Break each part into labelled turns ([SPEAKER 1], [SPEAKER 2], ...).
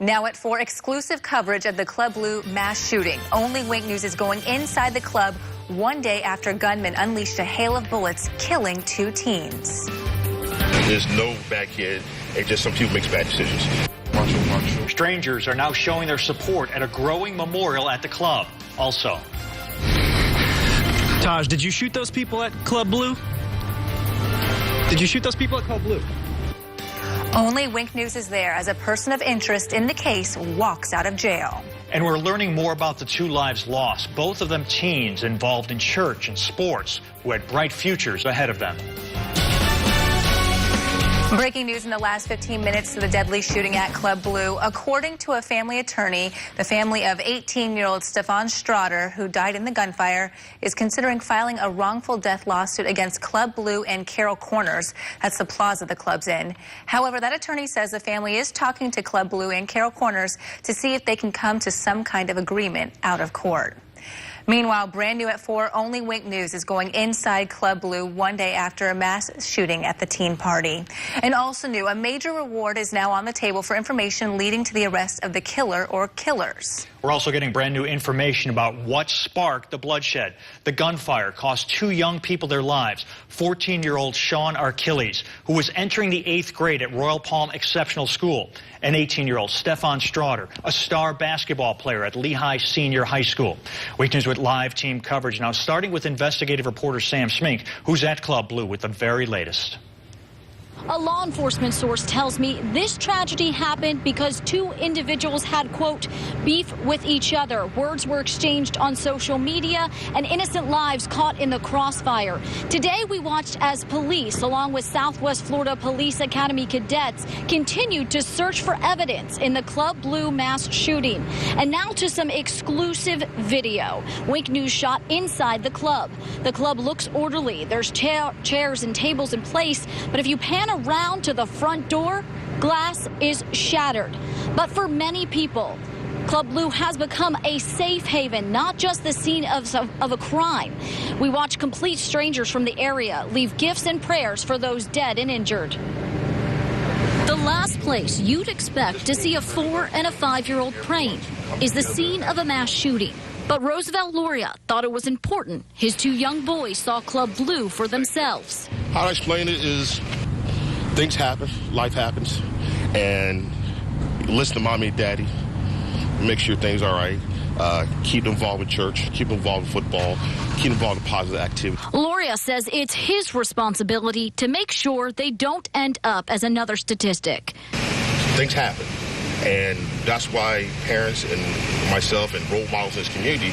[SPEAKER 1] Now at 4, exclusive coverage of the Club Blu Mass Shooting. Only Wink News is going inside the club one day after gunmen unleashed a hail of bullets, killing 2 teens.
[SPEAKER 2] There's no bad kid. It's just some people make bad decisions.
[SPEAKER 3] Strangers are now showing their support at a growing memorial at the club. Also,
[SPEAKER 4] Taj, did you shoot those people at Club Blu? Did you shoot those people at Club Blu?
[SPEAKER 1] Only Wink News is there as a person of interest in the case walks out of jail.
[SPEAKER 3] and we're learning more about the 2 lives lost, both of them teens involved in church and sports who had bright futures ahead of them.
[SPEAKER 1] Breaking news in the last 15 minutes to the deadly shooting at Club Blu. According to a family attorney, the family of 18-year-old Stefan Strotter, who died in the gunfire, is considering filing a wrongful death lawsuit against Club Blu and Carroll Corners. That's the plaza the club's in. However, that attorney says the family is talking to Club Blu and Carroll Corners to see if they can come to some kind of agreement out of court. Meanwhile, brand new at 4, only Wink News is going inside Club Blu one day after a mass shooting at the teen party. And also new, a major reward is now on the table for information leading to the arrest of the killer or killers.
[SPEAKER 3] We're also getting brand new information about what sparked the bloodshed. The gunfire cost 2 young people their lives. 14-year-old Sean Archilles, who was entering the 8th grade at Royal Palm Exceptional School, and 18-year-old Stefan Strotter, a star basketball player at Lehigh Senior High School. Wink News with live team coverage now, starting with investigative reporter Sam Smink, who's at Club Blu with the very latest.
[SPEAKER 5] A law enforcement source tells me this tragedy happened because 2 individuals had, quote, beef with each other. Words were exchanged on social media and innocent lives caught in the crossfire. Today we watched as police, along with Southwest Florida Police Academy cadets, continued to search for evidence in the Club Blu mass shooting. And now to some exclusive video. Wink News shot inside the club. The club looks orderly. There's chairs and tables in place, but if you pan around to the front door, glass is shattered. But for many people, Club Blu has become a safe haven, not just the scene of a crime. We watch complete strangers from the area leave gifts and prayers for those dead and injured. The last place you'd expect to see a 4- and a 5-year-old praying is the scene of a mass shooting. But Roosevelt Loria thought it was important his 2 young boys saw Club Blu for themselves.
[SPEAKER 2] How I explain it is, things happen, life happens, and listen to mommy and daddy, make sure things are right, keep involved with church, keep involved with football, keep involved in positive activity.
[SPEAKER 5] Loria says it's his responsibility to make sure they don't end up as another statistic.
[SPEAKER 2] Things happen, and that's why parents and myself and role models in this community,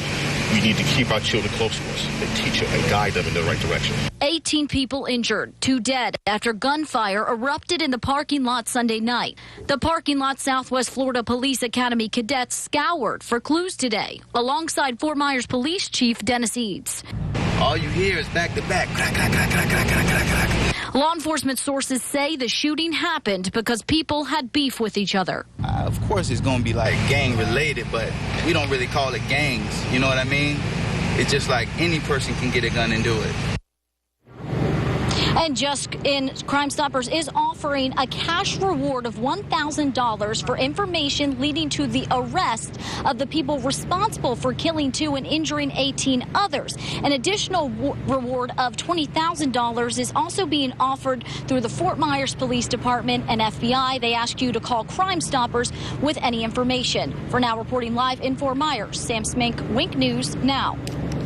[SPEAKER 2] we need to keep our children close to us and teach them and guide them in the right direction.
[SPEAKER 5] 18 people injured, 2 dead after gunfire erupted in the parking lot Sunday night. The parking lot Southwest Florida Police Academy cadets scoured for clues today, alongside Fort Myers Police Chief Dennis Eads.
[SPEAKER 6] All you hear is back to back, crack, crack, crack, crack, crack, crack, crack, crack.
[SPEAKER 5] Law enforcement sources say the shooting happened because people had beef with each other.
[SPEAKER 6] Of course it's going to be like gang related, but we don't really call it gangs, you know what I mean? It's just like any person can get a gun and do it.
[SPEAKER 5] And Just in, Crime Stoppers is offering a cash reward of $1,000 for information leading to the arrest of the people responsible for killing 2 and injuring 18 others. An additional reward of $20,000 is also being offered through the Fort Myers Police Department and FBI. They ask you to call Crime Stoppers with any information. For now, reporting live in Fort Myers, Sam Smink, Wink News Now.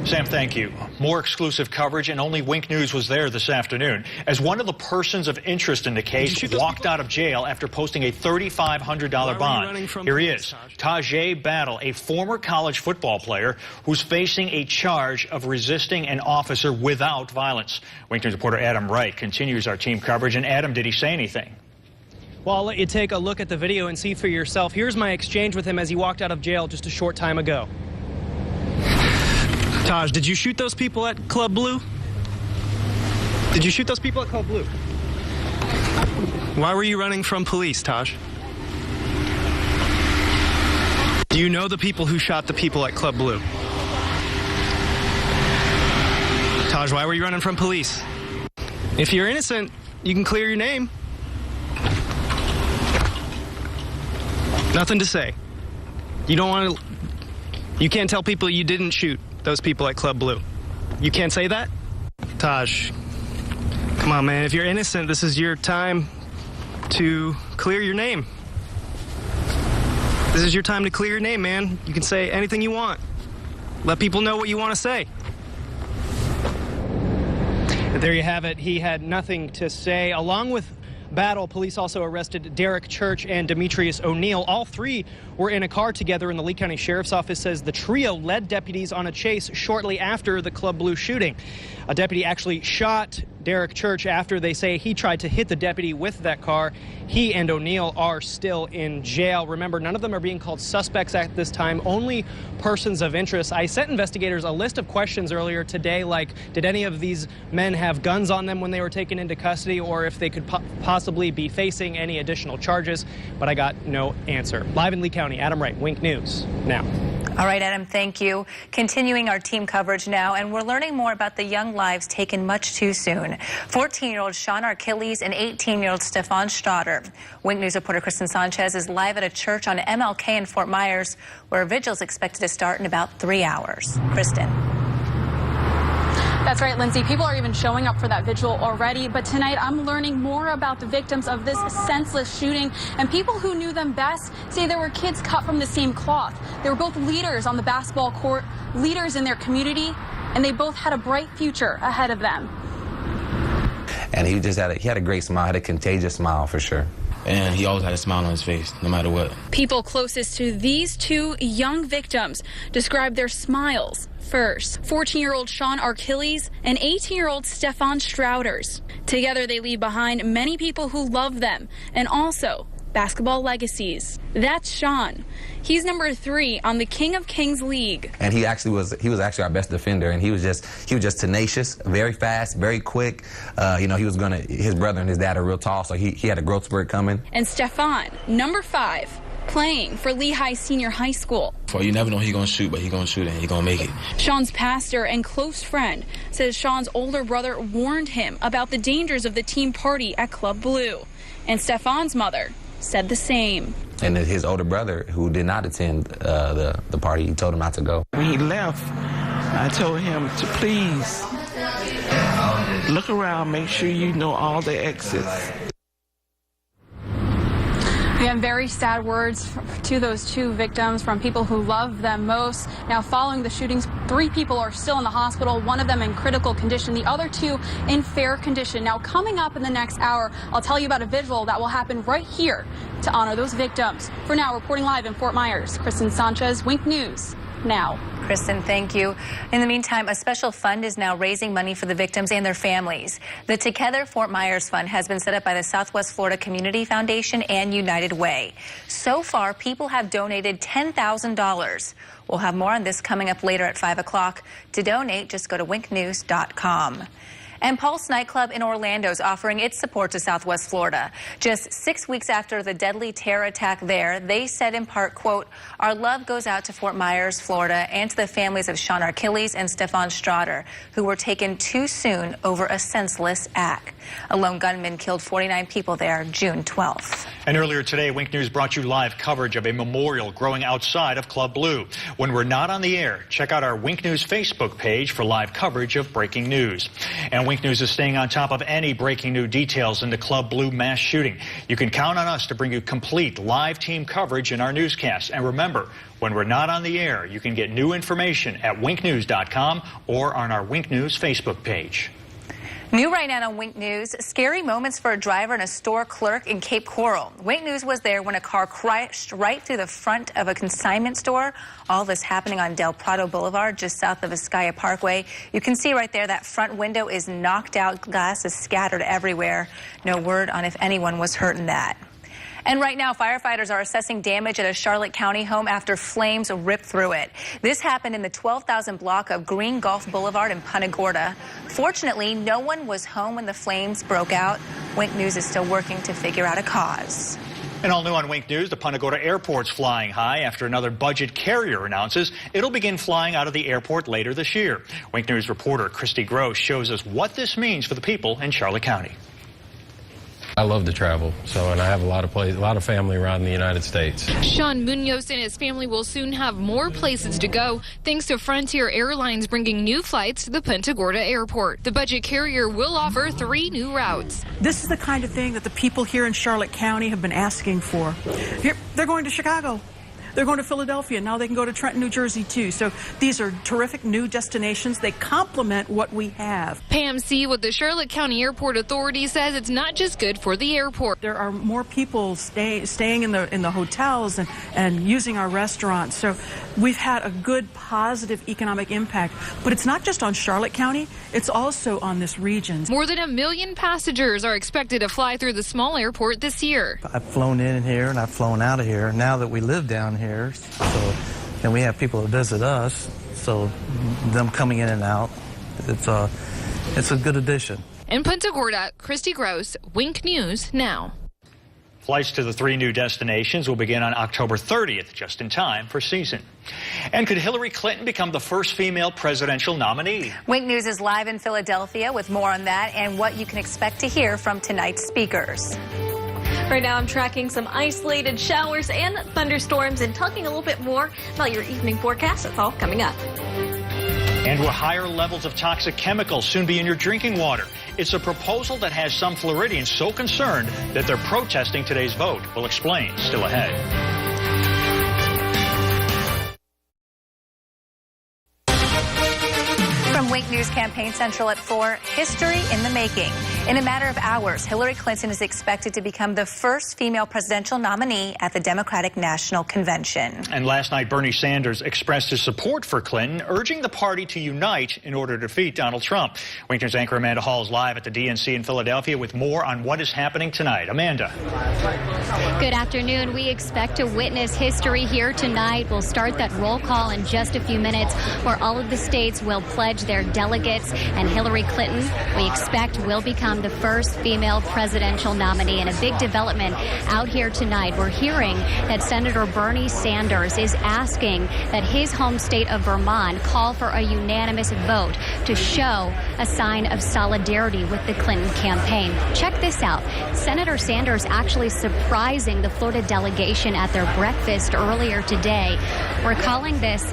[SPEAKER 3] Sam, thank you. More exclusive coverage, and only Wink News was there this afternoon as one of the persons of interest in the case walked out of jail after posting a $3,500 bond. Here he is, Tajay Battle, a former college football player who's facing a charge of resisting an officer without violence. Wink News reporter Adam Wright continues our team coverage. And Adam, did he say anything?
[SPEAKER 4] Well, I'll let you take a look at the video and see for yourself. Here's my exchange with him as he walked out of jail just a short time ago. Taj, did you shoot those people at Club Blu? Did you shoot those people at Club Blu? Why were you running from police, Taj? Do you know the people who shot the people at Club Blu? Taj, why were you running from police? If you're innocent, you can clear your name. Nothing to say. You don't want to... You can't tell people you didn't shoot those people at Club Blu. You can't say that? Taj, come on, man. If you're innocent, this is your time to clear your name. This is your time to clear your name, man. You can say anything you want. Let people know what you want to say. There you have it. He had nothing to say. Along with Battle, police also arrested Derek Church and Demetrius O'Neill. All three were in a car together, and the Lee County Sheriff's Office says the trio led deputies on a chase shortly after the Club Blu shooting. A deputy actually shot Derek Church after they say he tried to hit the deputy with that car. He and O'Neill are still in jail. Remember, none of them are being called suspects at this time, only persons of interest. I sent investigators a list of questions earlier today, like did any of these men have guns on them when they were taken into custody, or if they could possibly be facing any additional charges, but I got no answer. Live in Lee County, Adam Wright, Wink News now.
[SPEAKER 1] All right, Adam, thank you. Continuing our team coverage now, and we're learning more about the young lives taken much too soon. 14-year-old Sean Achilles and 18-year-old Stefan Strotter. Wink News reporter Kristen Sanchez is live at a church on MLK in Fort Myers, where a vigil is expected to start in about 3 hours. Kristen.
[SPEAKER 7] That's right, Lindsay. People are even showing up for that vigil already. But tonight, I'm learning more about the victims of this senseless shooting. And people who knew them best say there were kids cut from the same cloth. They were both leaders on the basketball court, leaders in their community, and they both had a bright future ahead of them.
[SPEAKER 8] And he had a great smile, had a contagious smile for sure.
[SPEAKER 9] And he always had a smile on his face, no matter what.
[SPEAKER 7] People closest to these two young victims describe their smiles first. 14-year-old Sean Achilles and 18-year-old Stefan Strouters. Together, they leave behind many people who love them and also basketball legacies. That's Sean. He's number 3 on the King of Kings League.
[SPEAKER 8] And he was actually our best defender, and he was just tenacious, very fast, very quick. His brother and his dad are real tall, so he had a growth spurt coming.
[SPEAKER 7] And Stefan, number 5, playing for Lehigh Senior High School.
[SPEAKER 9] You never know he's going to shoot, but he's going to shoot and he's going to make it.
[SPEAKER 7] Sean's pastor and close friend says Sean's older brother warned him about the dangers of the team party at Club Blu. And Stefan's mother said the same.
[SPEAKER 8] And his older brother, who did not attend the party, he told him not to go.
[SPEAKER 10] When he left, I told him to please look around, make sure you know all the exits.
[SPEAKER 7] Again, very sad words to those two victims from people who love them most. Now, following the shootings, 3 people are still in the hospital, one of them in critical condition, the other 2 in fair condition. Now, coming up in the next hour, I'll tell you about a vigil that will happen right here to honor those victims. For now, reporting live in Fort Myers, Kristen Sanchez, Wink News now.
[SPEAKER 1] Kristen, thank you. In the meantime, a special fund is now raising money for the victims and their families. The Together Fort Myers Fund has been set up by the Southwest Florida Community Foundation and United Way. So far, people have donated $10,000. We'll have more on this coming up later at 5 o'clock. To donate, just go to winknews.com. And Pulse nightclub in Orlando is offering its support to Southwest Florida. Just 6 weeks after the deadly terror attack there, they said in part, quote, "Our love goes out to Fort Myers, Florida, and to the families of Sean Achilles and Stefan Strotter, who were taken too soon over a senseless act." A lone gunman killed 49 people there June 12th.
[SPEAKER 3] And earlier today, Wink News brought you live coverage of a memorial growing outside of Club Blu. When we're not on the air, check out our Wink News Facebook page for live coverage of breaking news. And Wink News is staying on top of any breaking new details in the Club Blu Mass Shooting. You can count on us to bring you complete live team coverage in our newscast. And remember, when we're not on the air, you can get new information at winknews.com or on our Wink News Facebook page.
[SPEAKER 1] New right now on Wink News, scary moments for a driver and a store clerk in Cape Coral. Wink News was there when a car crashed right through the front of a consignment store. All this happening on Del Prado Boulevard, just south of Vizcaya Parkway. You can see right there that front window is knocked out, glass is scattered everywhere. No word on if anyone was hurt in that. And right now, firefighters are assessing damage at a Charlotte County home after flames ripped through it. This happened in the 12,000 block of Green Gulf Boulevard in Punta Gorda. Fortunately, no one was home when the flames broke out. Wink News is still working to figure out a cause.
[SPEAKER 3] And all new on Wink News, the Punta Gorda Airport's flying high after another budget carrier announces it'll begin flying out of the airport later this year. Wink News reporter Christy Gross shows us what this means for the people in Charlotte County.
[SPEAKER 11] I love to travel, and I have a lot of family around the United States.
[SPEAKER 12] Sean Munoz and his family will soon have more places to go, thanks to Frontier Airlines bringing new flights to the Punta Gorda Airport. The budget carrier will offer 3 new routes.
[SPEAKER 13] This is the kind of thing that the people here in Charlotte County have been asking for. They're going to Chicago. They're going to Philadelphia. Now they can go to Trenton, New Jersey, too. So these are terrific new destinations. They complement what we have.
[SPEAKER 12] Pam C. with the Charlotte County Airport Authority says it's not just good for the airport.
[SPEAKER 13] There are more people staying in the hotels and using our restaurants. So we've had a good, positive economic impact. But it's not just on Charlotte County. It's also on this region.
[SPEAKER 12] More than 1 million passengers are expected to fly through the small airport this year.
[SPEAKER 14] I've flown in here and I've flown out of here. Now that we live down here, and we have people that visit us, so them coming in and out, it's a good addition.
[SPEAKER 12] In Punta Gorda, Christy Gross, Wink News Now.
[SPEAKER 3] Flights to the 3 new destinations will begin on October 30th, just in time for season. And could Hillary Clinton become the first female presidential nominee?
[SPEAKER 1] Wink News is live in Philadelphia with more on that and what you can expect to hear from tonight's speakers.
[SPEAKER 15] Right now I'm tracking some isolated showers and thunderstorms and talking a little bit more about your evening forecast. That's all coming up.
[SPEAKER 3] And will higher levels of toxic chemicals soon be in your drinking water? It's a proposal that has some Floridians so concerned that they're protesting today's vote. We'll explain still ahead.
[SPEAKER 1] From Wink News Campaign Central at 4, history in the making. In a matter of hours, Hillary Clinton is expected to become the first female presidential nominee at the Democratic National Convention.
[SPEAKER 3] And last night, Bernie Sanders expressed his support for Clinton, urging the party to unite in order to defeat Donald Trump. Wink News anchor Amanda Hall is live at the DNC in Philadelphia with more on what is happening tonight. Amanda.
[SPEAKER 5] Good afternoon. We expect to witness history here tonight. We'll start that roll call in just a few minutes, where all of the states will pledge their delegates, and Hillary Clinton, we expect, will become the first female presidential nominee. And a big development out here tonight. We're hearing that Senator Bernie Sanders is asking that his home state of Vermont call for a unanimous vote to show a sign of solidarity with the Clinton campaign. Check this out. Senator Sanders actually surprising the Florida delegation at their breakfast earlier today. We're calling this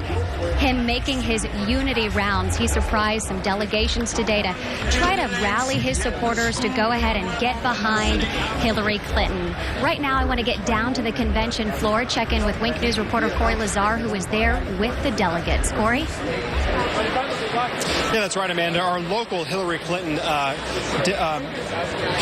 [SPEAKER 5] him making his unity rounds. He surprised some delegations today to try to rally his supporters to go ahead and get behind Hillary Clinton. Right now, I want to get down to the convention floor, check in with Wink News reporter Corey Lazar, who is there with the delegates. Corey?
[SPEAKER 16] Yeah, that's right, Amanda. Our local Hillary Clinton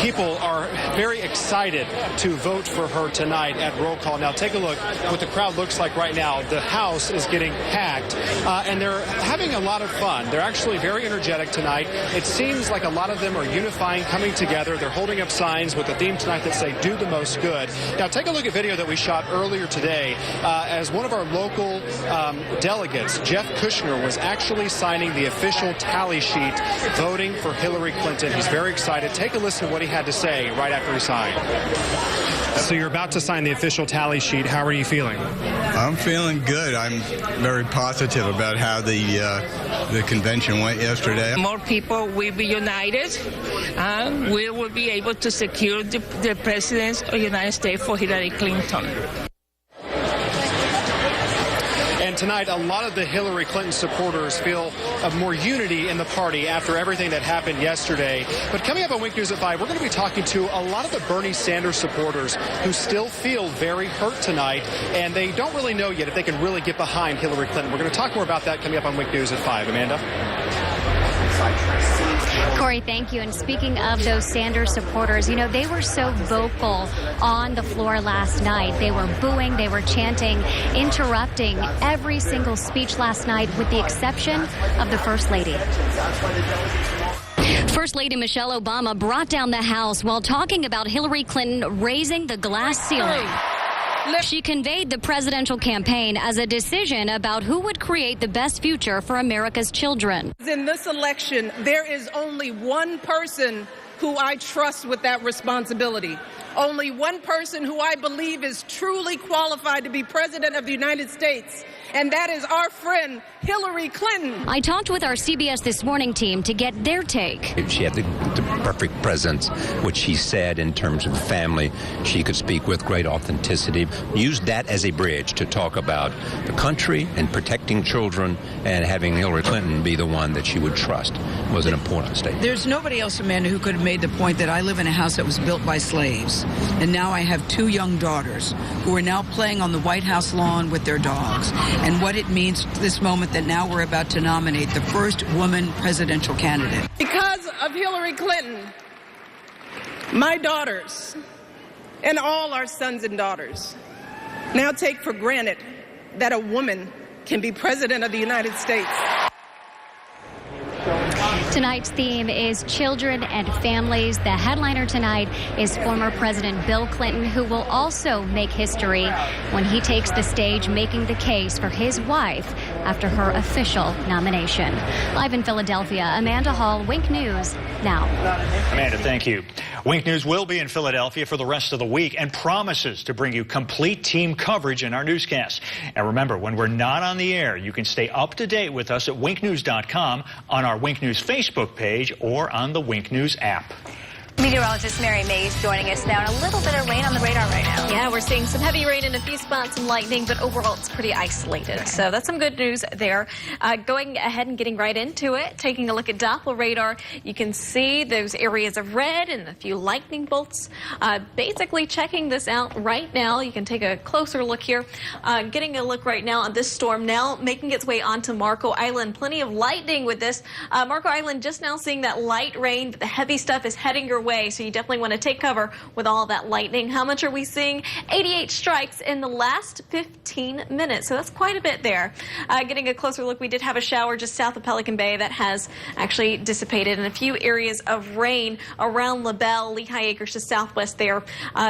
[SPEAKER 16] people are very excited to vote for her tonight at roll call. Now, take a look what the crowd looks like right now. The House is getting packed, and they're having a lot of fun. They're actually very energetic tonight. It seems like a lot of them are unifying, coming together. They're holding up signs with the theme tonight that say, "Do the most good." Now, take a look at video that we shot earlier today as one of our local delegates, Jeff Kushner, was actually signing the official tally sheet voting for Hillary Clinton. He's very excited. Take a listen to what he had to say right after he signed. So you're about to sign the official tally sheet. How are you feeling?
[SPEAKER 17] I'm feeling good. I'm very positive about how the convention went yesterday.
[SPEAKER 18] More people will be united, and we will be able to secure the presidency of the United States for Hillary Clinton.
[SPEAKER 16] And tonight, a lot of the Hillary Clinton supporters feel more unity in the party after everything that happened yesterday. But coming up on Wink News at 5, we're going to be talking to a lot of the Bernie Sanders supporters who still feel very hurt tonight, and they don't really know yet if they can really get behind Hillary Clinton. We're going to talk more about that coming up on Wink News at 5. Amanda?
[SPEAKER 5] Corey, thank you. And speaking of those Sanders supporters, you know, they were so vocal on the floor last night. They were booing, they were chanting, interrupting every single speech last night with the exception of the First Lady. First Lady Michelle Obama brought down the House while talking about Hillary Clinton raising the glass ceiling. She conveyed the presidential campaign as a decision about who would create the best future for America's children.
[SPEAKER 19] In this election, there is only one person who I trust with that responsibility. Only one person who I believe is truly qualified to be president of the United States. and that is our friend Hillary Clinton.
[SPEAKER 5] I talked with our CBS This Morning team to get their take.
[SPEAKER 20] She had the perfect presence, which she said in terms of family. She could speak with great authenticity. Used that as a bridge to talk about the country and protecting children, and having Hillary Clinton be the one that she would trust was an important statement.
[SPEAKER 21] There's nobody else, Amanda, who could have made the point that I live in a house that was built by slaves, and now I have 2 young daughters who are now playing on the White House lawn with their dogs, and what it means this moment that now we're about to nominate the first woman presidential candidate.
[SPEAKER 19] Because of Hillary Clinton, my daughters and all our sons and daughters now take for granted that a woman can be president of the United States.
[SPEAKER 5] Tonight's theme is children and families. The headliner tonight is former President Bill Clinton, who will also make history when he takes the stage making the case for his wife after her official nomination. Live in Philadelphia, Amanda Hall, Wink News Now.
[SPEAKER 3] Amanda, thank you. Wink News will be in Philadelphia for the rest of the week and promises to bring you complete team coverage in our newscast. And remember, when we're not on the air, you can stay up to date with us at winknews.com, on our Wink News Facebook page, or on the Wink News app.
[SPEAKER 1] Meteorologist Mary Mays joining us now, and a little bit of rain on the radar right now.
[SPEAKER 15] Yeah, we're seeing some heavy rain in a few spots and lightning, but overall it's pretty isolated. So that's some good news there. Going ahead and getting right into it, taking a look at Doppler radar, you can see those areas of red and a few lightning bolts. Basically checking this out right now. You can take a closer look here. Getting a look right now on this storm now making its way onto Marco Island. Plenty of lightning with this. Marco Island just now seeing that light rain, but the heavy stuff is heading your way. So you definitely want to take cover with all that lightning. How much are we seeing? 88 strikes in the last 15 minutes. So that's quite a bit there. Getting a closer look, we did have a shower just south of Pelican Bay that has actually dissipated, and a few areas of rain around LaBelle, Lehigh Acres just southwest there,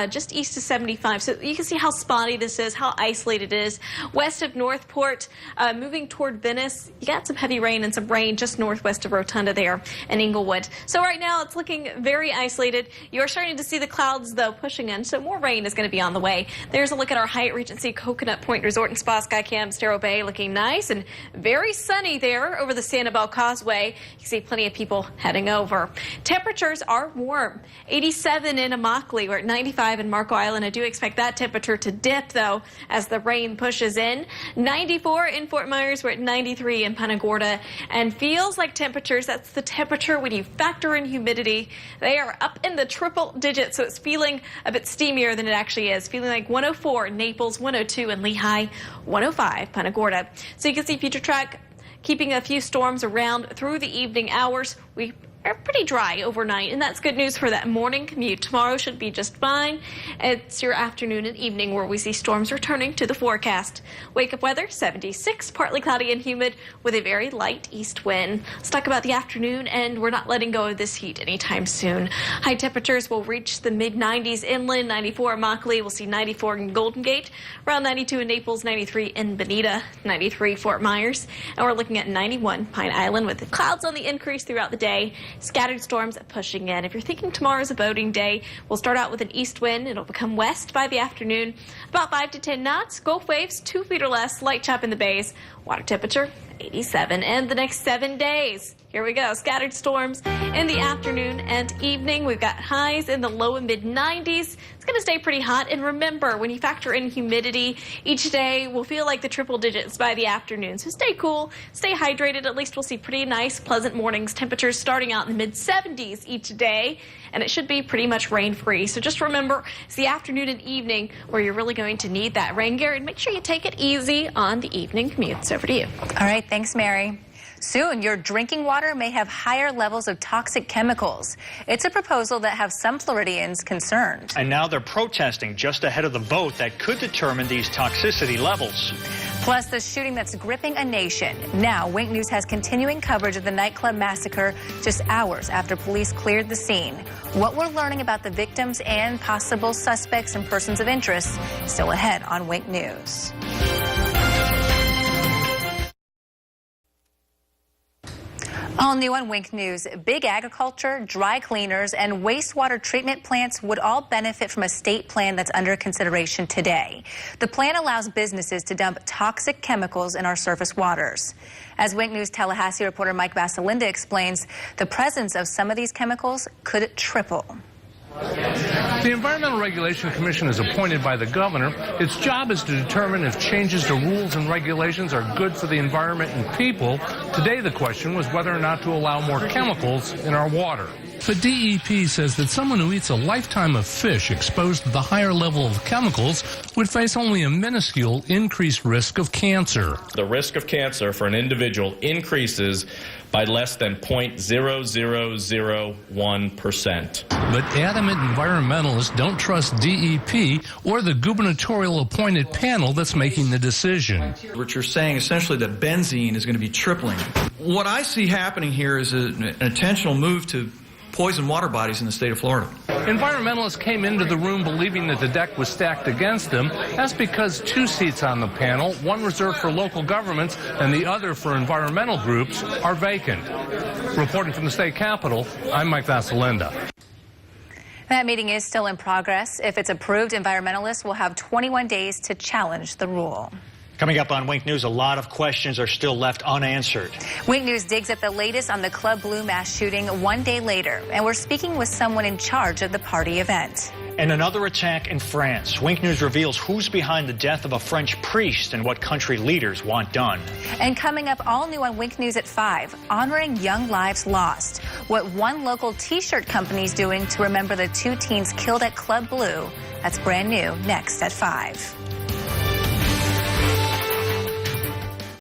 [SPEAKER 15] just east of 75. So you can see how spotty this is, how isolated it is. West of Northport, moving toward Venice, you got some heavy rain and some rain just northwest of Rotunda there in Inglewood. So right now it's looking very isolated. You're starting to see the clouds, though, pushing in, so more rain is going to be on the way. There's a look at our Hyatt Regency Coconut Point Resort and Spa Skycam Staro Bay, looking nice and very sunny there over the Sanibel Causeway. You see plenty of people heading over. Temperatures are warm. 87 in Immokalee. We're at 95 in Marco Island. I do expect that temperature to dip, though, as the rain pushes in. 94 in Fort Myers. We're at 93 in Punta Gorda. And feels like temperatures, that's the temperature when you factor in humidity. They are up in the triple digits, so it's feeling a bit steamier than it actually is. Feeling like 104 in Naples, 102 in Lehigh, 105 Punta Gorda. So you can see future track keeping a few storms around through the evening hours. We are pretty dry overnight, and that's good news for that morning commute. Tomorrow should be just fine. It's your afternoon and evening where we see storms returning to the forecast. Wake up weather, 76, partly cloudy and humid with a very light east wind. Let's talk about the afternoon, and we're not letting go of this heat anytime soon. High temperatures will reach the mid-90s inland, 94 in Immokalee. We'll see 94 in Golden Gate, around 92 in Naples, 93 in Bonita, 93 Fort Myers, and we're looking at 91 Pine Island with the clouds on the increase throughout the day. Scattered storms pushing in. If you're thinking tomorrow's a boating day, we'll start out with an east wind. It'll become west by the afternoon, about 5 to 10 knots. Gulf waves 2 feet or less. Light chop in the bays. Water temperature 87. And the next 7 days, here we go. Scattered storms in the afternoon and evening. We've got highs in the low and mid 90s. It's going to stay pretty hot. And remember, when you factor in humidity, each day will feel like the triple digits by the afternoon. So stay cool, stay hydrated. At least we'll see pretty nice, pleasant mornings. Temperatures starting out in the mid 70s each day. And it should be pretty much rain-free. So just remember, it's the afternoon and evening where you're really going to need that rain gear. And make sure you take it easy on the evening commutes. Over to you.
[SPEAKER 1] All right, thanks, Mary. Soon, your drinking water may have higher levels of toxic chemicals. It's a proposal that has some Floridians concerned.
[SPEAKER 3] And now they're protesting just ahead of the vote that could determine these toxicity levels.
[SPEAKER 1] Plus, the shooting that's gripping a nation. Now, Wink News has continuing coverage of the nightclub massacre just hours after police cleared the scene. What we're learning about the victims and possible suspects and persons of interest still ahead on Wink News. All new on Wink News, big agriculture, dry cleaners, and wastewater treatment plants would all benefit from a state plan that's under consideration today. The plan allows businesses to dump toxic chemicals in our surface waters. As Wink News Tallahassee reporter Mike Vasalinda explains, the presence of some of these chemicals could triple.
[SPEAKER 2] The Environmental Regulation Commission is appointed by the governor. Its job is to determine if changes to rules and regulations are good for the environment and people. Today the question was whether or not to allow more chemicals in our water. But DEP says that someone who eats a lifetime of fish exposed to the higher level of chemicals would face only a minuscule increased risk of cancer.
[SPEAKER 22] The risk of cancer for an individual increases by less than 0.0001%.
[SPEAKER 2] But adamant environmentalists don't trust DEP or the gubernatorial-appointed panel that's making the decision.
[SPEAKER 23] What you're saying essentially that benzene is going to be tripling. What I see happening here is an intentional move to poison water bodies in the state of Florida.
[SPEAKER 2] Environmentalists came into the room believing that the deck was stacked against them. That's because 2 seats on the panel, one reserved for local governments and the other for environmental groups, are vacant. Reporting from the state capitol, I'm Mike Vasalinda.
[SPEAKER 1] That meeting is still in progress. If it's approved, environmentalists will have 21 days to challenge the rule.
[SPEAKER 3] Coming up on Wink News, a lot of questions are still left unanswered.
[SPEAKER 1] Wink News digs at the latest on the Club Blu Mass Shooting one day later, and we're speaking with someone in charge of the party event.
[SPEAKER 3] And another attack in France. Wink News reveals who's behind the death of a French priest and what country leaders want done.
[SPEAKER 1] And coming up, all new on Wink News at 5, honoring young lives lost. What one local T-shirt company is doing to remember the 2 teens killed at Club Blu. That's brand new, next at 5.